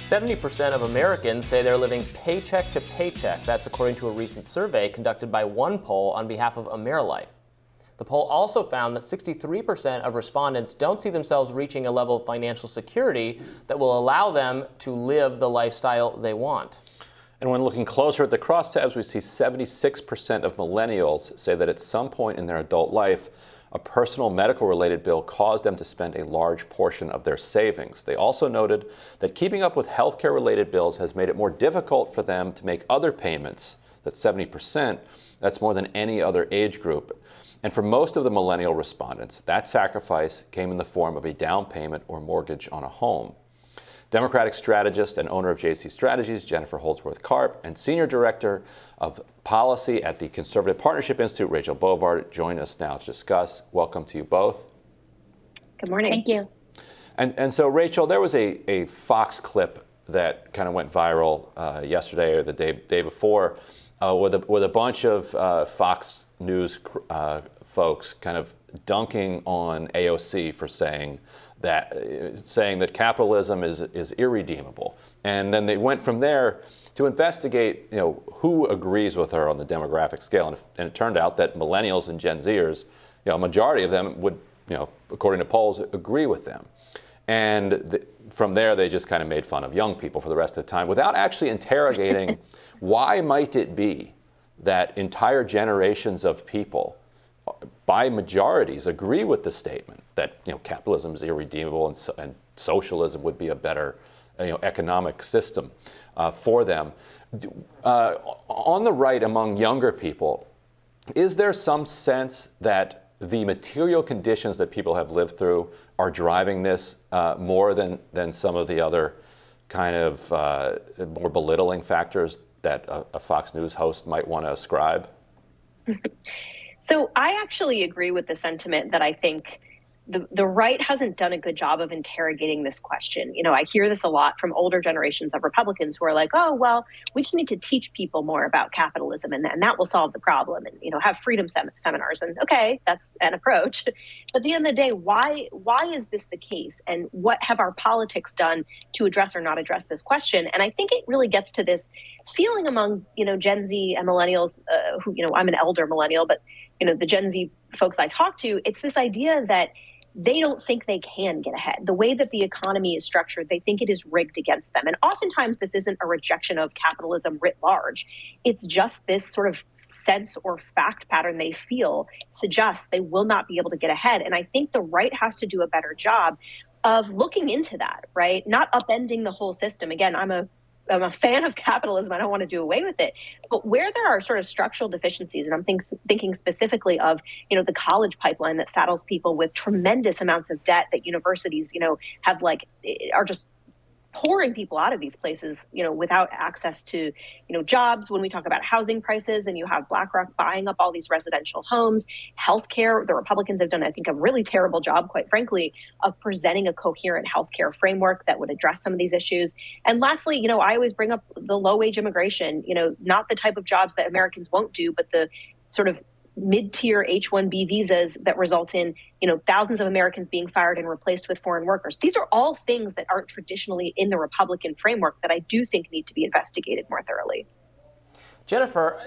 70% of Americans say they're living paycheck to paycheck. That's according to a recent survey conducted by one poll on behalf of AmeriLife. The poll also found that 63% of respondents don't see themselves reaching a level of financial security that will allow them to live the lifestyle they want. And when looking closer at the crosstabs, we see 76% of millennials say that at some point in their adult life, a personal medical-related bill caused them to spend a large portion of their savings. They also noted that keeping up with healthcare-related bills has made it more difficult for them to make other payments. That's 70%. That's more than any other age group. And for most of the millennial respondents, that sacrifice came in the form of a down payment or mortgage on a home. Democratic strategist and owner of JC Strategies, Jennifer Holdsworth-Karp, and Senior Director of Policy at the Conservative Partnership Institute, Rachel Bovard, join us now to discuss. Welcome to you both. Good morning. Thank you. And so, Rachel, there was a Fox clip that kind of went viral yesterday or the day before with a bunch of Fox News folks kind of dunking on AOC for saying that capitalism is irredeemable. And then they went from there to investigate, who agrees with her on the demographic scale. And it turned out that millennials and Gen Zers, a majority of them would, according to polls, agree with them. And from there, they just kind of made fun of young people for the rest of the time without actually interrogating why might it be that entire generations of people by majorities agree with the statement that capitalism is irredeemable and socialism would be a better economic system for them. On the right, among younger people, is there some sense that the material conditions that people have lived through are driving this more than some of the other kind of more belittling factors that a Fox News host might want to ascribe? So I actually agree with the sentiment that I think the right hasn't done a good job of interrogating this question. I hear this a lot from older generations of Republicans who are like, oh, well, we just need to teach people more about capitalism and that will solve the problem and, have freedom seminars. And OK, that's an approach. But at the end of the day, why is this the case? And what have our politics done to address or not address this question? And I think it really gets to this feeling among, Gen Z and millennials who, I'm an elder millennial, but, the Gen Z folks I talk to, it's this idea that they don't think they can get ahead. The way that the economy is structured, they think it is rigged against them. And oftentimes this isn't a rejection of capitalism writ large. It's just this sort of sense or fact pattern they feel suggests they will not be able to get ahead. And I think the right has to do a better job of looking into that, right? Not upending the whole system. Again, I'm a fan of capitalism. I don't want to do away with it. But where there are sort of structural deficiencies, and I'm thinking specifically of, the college pipeline that saddles people with tremendous amounts of debt that universities, have are just pouring people out of these places, without access to, jobs. When we talk about housing prices and you have BlackRock buying up all these residential homes, healthcare, the Republicans have done, I think, a really terrible job, quite frankly, of presenting a coherent healthcare framework that would address some of these issues. And lastly, I always bring up the low wage immigration, not the type of jobs that Americans won't do, but the sort of mid-tier H-1B visas that result in, thousands of Americans being fired and replaced with foreign workers. These are all things that aren't traditionally in the Republican framework that I do think need to be investigated more thoroughly. Jennifer,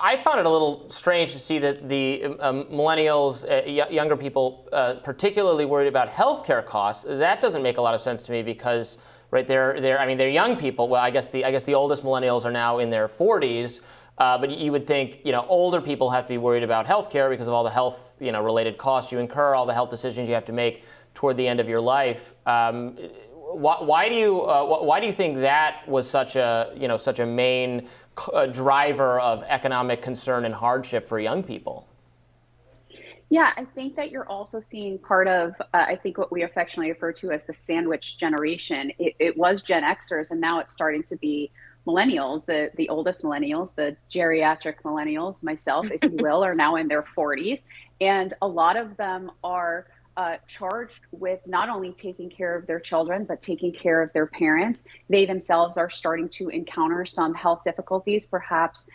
I found it a little strange to see that the millennials, younger people, particularly worried about healthcare costs. That doesn't make a lot of sense to me because, right, they're young people. Well, I guess the oldest millennials are now in their 40s. But you would think, older people have to be worried about healthcare because of all the health, related costs you incur, all the health decisions you have to make toward the end of your life. Why do you think that was such a main driver of economic concern and hardship for young people? Yeah, I think that you're also seeing part of, I think what we affectionately refer to as the sandwich generation. It was Gen Xers, and now it's starting to be millennials, the oldest millennials, the geriatric millennials, myself, if you will, are now in their 40s. And a lot of them are charged with not only taking care of their children, but taking care of their parents. They themselves are starting to encounter some health difficulties. Perhaps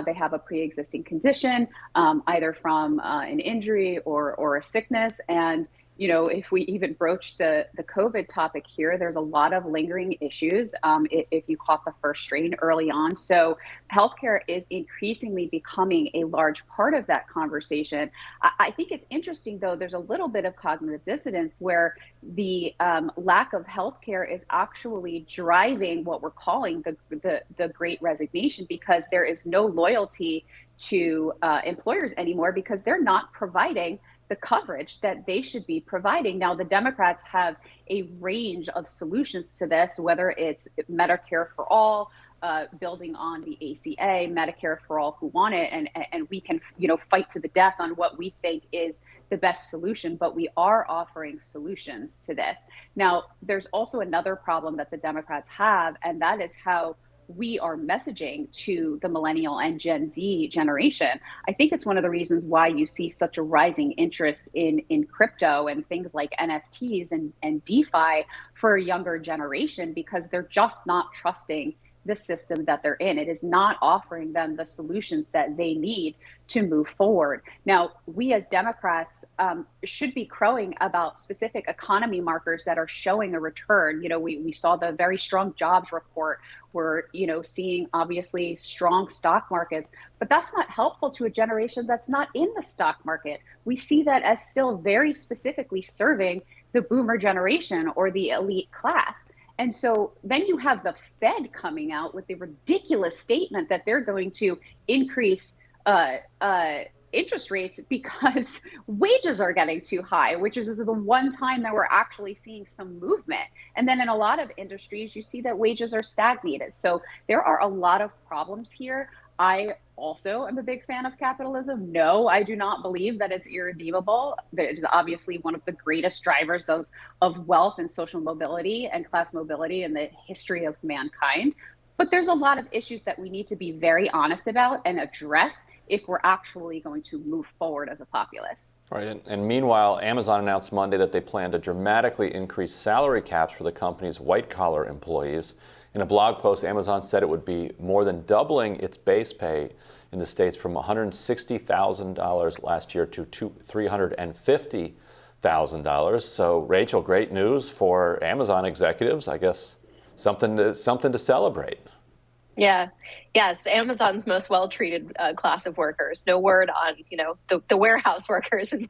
they have a pre-existing condition, either from an injury or a sickness. And if we even broach the COVID topic here, there's a lot of lingering issues if you caught the first strain early on. So healthcare is increasingly becoming a large part of that conversation. I think it's interesting, though, there's a little bit of cognitive dissonance where the lack of healthcare is actually driving what we're calling the Great Resignation, because there is no loyalty to employers anymore because they're not providing the coverage that they should be providing. Now, the Democrats have a range of solutions to this, whether it's Medicare for all, building on the ACA, Medicare for all who want it, and we can fight to the death on what we think is the best solution, but we are offering solutions to this. Now, there's also another problem that the Democrats have, and that is how we are messaging to the millennial and Gen Z generation. I think it's one of the reasons why you see such a rising interest in crypto and things like NFTs and DeFi for a younger generation, because they're just not trusting the system that they're in. It is not offering them the solutions that they need to move forward. Now, we as Democrats should be crowing about specific economy markers that are showing a return. We saw the very strong jobs report. We're, seeing obviously strong stock markets, but that's not helpful to a generation that's not in the stock market. We see that as still very specifically serving the boomer generation or the elite class. And so then you have the Fed coming out with the ridiculous statement that they're going to increase interest rates because wages are getting too high, which is the one time that we're actually seeing some movement. And then in a lot of industries, you see that wages are stagnated. So there are a lot of problems here. I also am a big fan of capitalism. No, I do not believe that it's irredeemable. It is obviously one of the greatest drivers of wealth and social mobility and class mobility in the history of mankind. But there's a lot of issues that we need to be very honest about and address if we're actually going to move forward as a populace. Right, and meanwhile, Amazon announced Monday that they plan to dramatically increase salary caps for the company's white-collar employees. In a blog post, Amazon said it would be more than doubling its base pay in the States from $160,000 last year to $350,000. So, Rachel, great news for Amazon executives. I guess something to celebrate. Yeah. Yes. Amazon's most well-treated class of workers. No word on, the warehouse workers and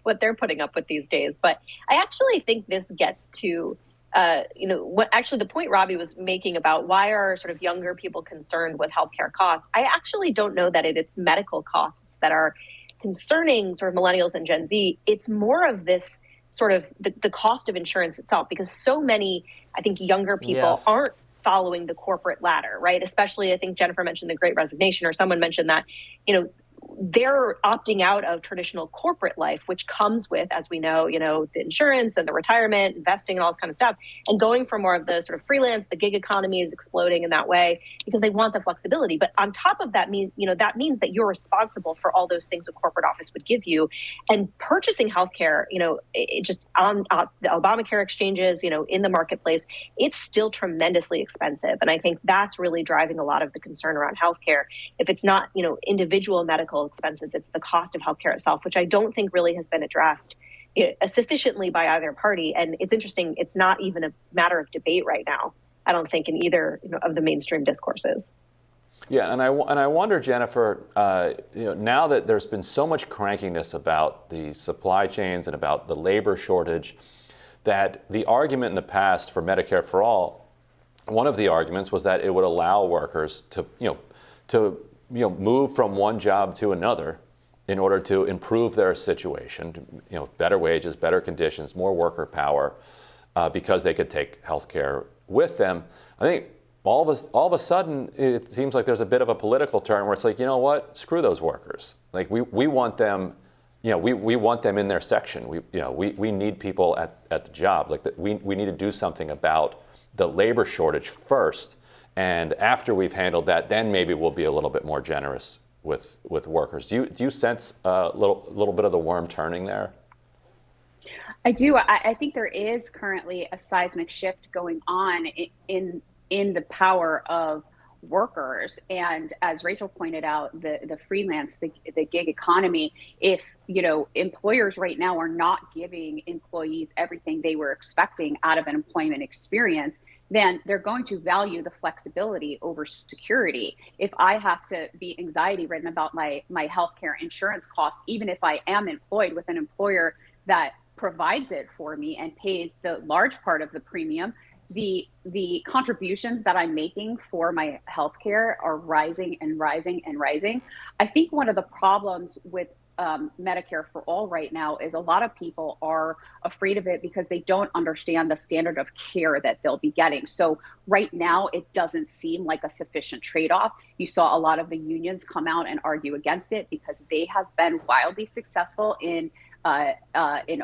what they're putting up with these days. But I actually think this gets to, what actually the point Robbie was making about why are sort of younger people concerned with healthcare costs. I actually don't know that it's medical costs that are concerning sort of millennials and Gen Z. It's more of this sort of the cost of insurance itself, because so many, I think, younger people aren't following the corporate ladder, right? Especially, I think Jennifer mentioned the Great Resignation, or someone mentioned that, they're opting out of traditional corporate life, which comes with, as we know, the insurance and the retirement, investing and all this kind of stuff, and going for more of the sort of freelance. The gig economy is exploding in that way because they want the flexibility. But on top of that means that you're responsible for all those things a corporate office would give you. And purchasing healthcare, it just on the Obamacare exchanges, in the marketplace, it's still tremendously expensive. And I think that's really driving a lot of the concern around healthcare. If it's not, individual medical expenses, it's the cost of healthcare itself, which I don't think really has been addressed sufficiently by either party. And it's interesting, it's not even a matter of debate right now, I don't think, in either of the mainstream discourses. Yeah, and I wonder, Jennifer, now that there's been so much crankiness about the supply chains and about the labor shortage, that the argument in the past for Medicare for all, one of the arguments was that it would allow workers to move from one job to another in order to improve their situation, better wages, better conditions, more worker power, because they could take health care with them. I think all of a sudden, it seems like there's a bit of a political turn where it's like, you know what, screw those workers. Like we want them, we want them in their section. We need people at the job. Like we need to do something about the labor shortage first. And after we've handled that, then maybe we'll be a little bit more generous with workers. Do you sense a little bit of the worm turning there? I do. I think there is currently a seismic shift going on in the power of workers. And as Rachel pointed out, the freelance, the gig economy, if, employers right now are not giving employees everything they were expecting out of an employment experience, then they're going to value the flexibility over security. If I have to be anxiety ridden about my healthcare insurance costs, even if I am employed with an employer that provides it for me and pays the large part of the premium, the contributions that I'm making for my healthcare are rising and rising and rising. I think one of the problems with Medicare for All right now is a lot of people are afraid of it because they don't understand the standard of care that they'll be getting. So right now, it doesn't seem like a sufficient trade-off. You saw a lot of the unions come out and argue against it because they have been wildly successful in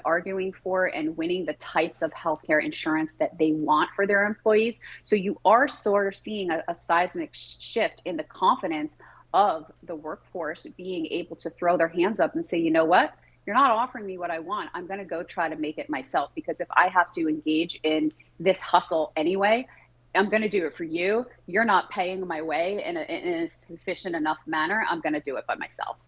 arguing for and winning the types of healthcare insurance that they want for their employees. So you are sort of seeing a seismic shift in the confidence of the workforce being able to throw their hands up and say, you know what, you're not offering me what I want. I'm going to go try to make it myself, because if I have to engage in this hustle anyway, I'm going to do it for you. You're not paying my way in a sufficient enough manner. I'm going to do it by myself.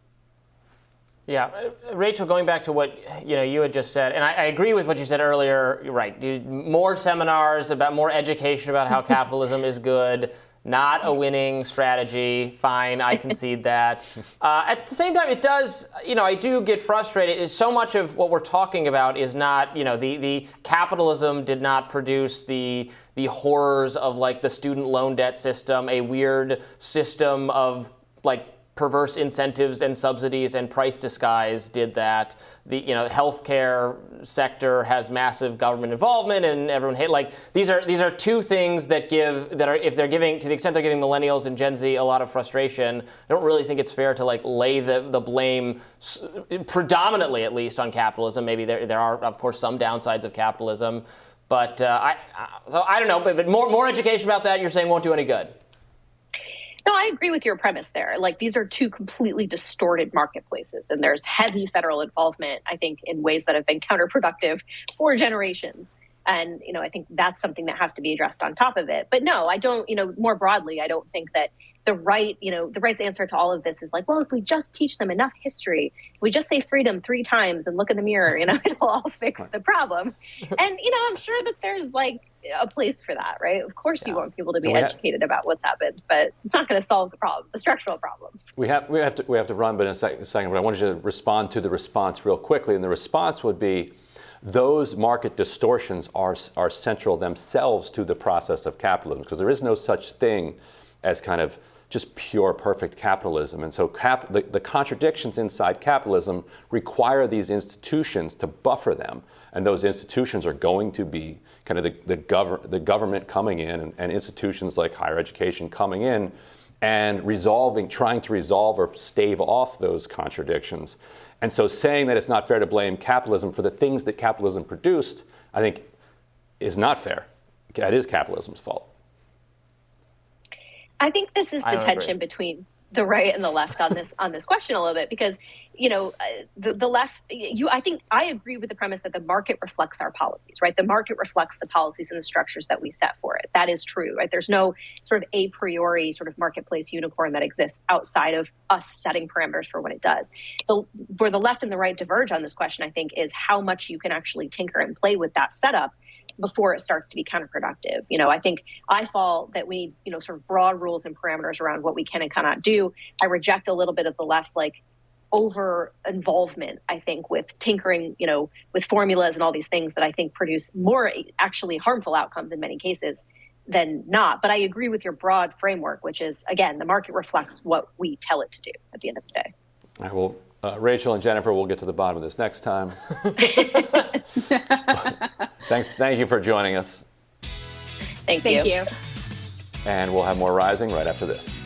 Yeah, Rachel, going back to what you had just said, and I agree with what you said earlier. You're right. More seminars about more education about how capitalism is good. Not a winning strategy. Fine, I concede that. At the same time, it does, I do get frustrated. So much of what we're talking about is not, the capitalism did not produce the horrors of like the student loan debt system, a weird system of like perverse incentives and subsidies and price disguise did that. The healthcare sector has massive government involvement, and everyone these are two things that are, if they're giving, to the extent they're giving millennials and Gen Z a lot of frustration, I don't really think it's fair to lay the blame predominantly, at least, on capitalism. Maybe there are of course some downsides of capitalism, but so I don't know. But more education about that, you're saying, won't do any good. No, I agree with your premise there. These are two completely distorted marketplaces, and there's heavy federal involvement, I think, in ways that have been counterproductive for generations. And, I think that's something that has to be addressed on top of it. But no, I don't, more broadly, I don't think that the right answer to all of this is well, if we just teach them enough history, if we just say freedom 3 times and look in the mirror, it'll all fix the problem. And, I'm sure that there's a place for that, right? Of course, you want people to be educated about what's happened, but it's not going to solve the problem, the structural problems. We have to run, but in a second, but I wanted you to respond to the response real quickly. And the response would be, those market distortions are central themselves to the process of capitalism, because there is no such thing as kind of just pure perfect capitalism. And so the contradictions inside capitalism require these institutions to buffer them. And those institutions are going to be kind of the government coming in, and institutions like higher education coming in and trying to resolve or stave off those contradictions. And so saying that it's not fair to blame capitalism for the things that capitalism produced, I think, is not fair. That is capitalism's fault. I think this is the tension between the right and the left on this question a little bit, because the left, I think I agree with the premise that the market reflects our policies, right? The market reflects the policies and the structures that we set for it. That is true, right? There's no sort of a priori sort of marketplace unicorn that exists outside of us setting parameters for what it does. Where the left and the right diverge on this question, I think, is how much you can actually tinker and play with that setup before it starts to be counterproductive. I think I fall that we need, sort of broad rules and parameters around what we can and cannot do. I reject a little bit of the left's over involvement, I think, with tinkering, with formulas and all these things that I think produce more actually harmful outcomes in many cases than not. But I agree with your broad framework, which is, again, the market reflects what we tell it to do at the end of the day. All right, well, Rachel and Jennifer, we'll get to the bottom of this next time. Thank you for joining us. Thank you. Thank you. And we'll have more Rising right after this.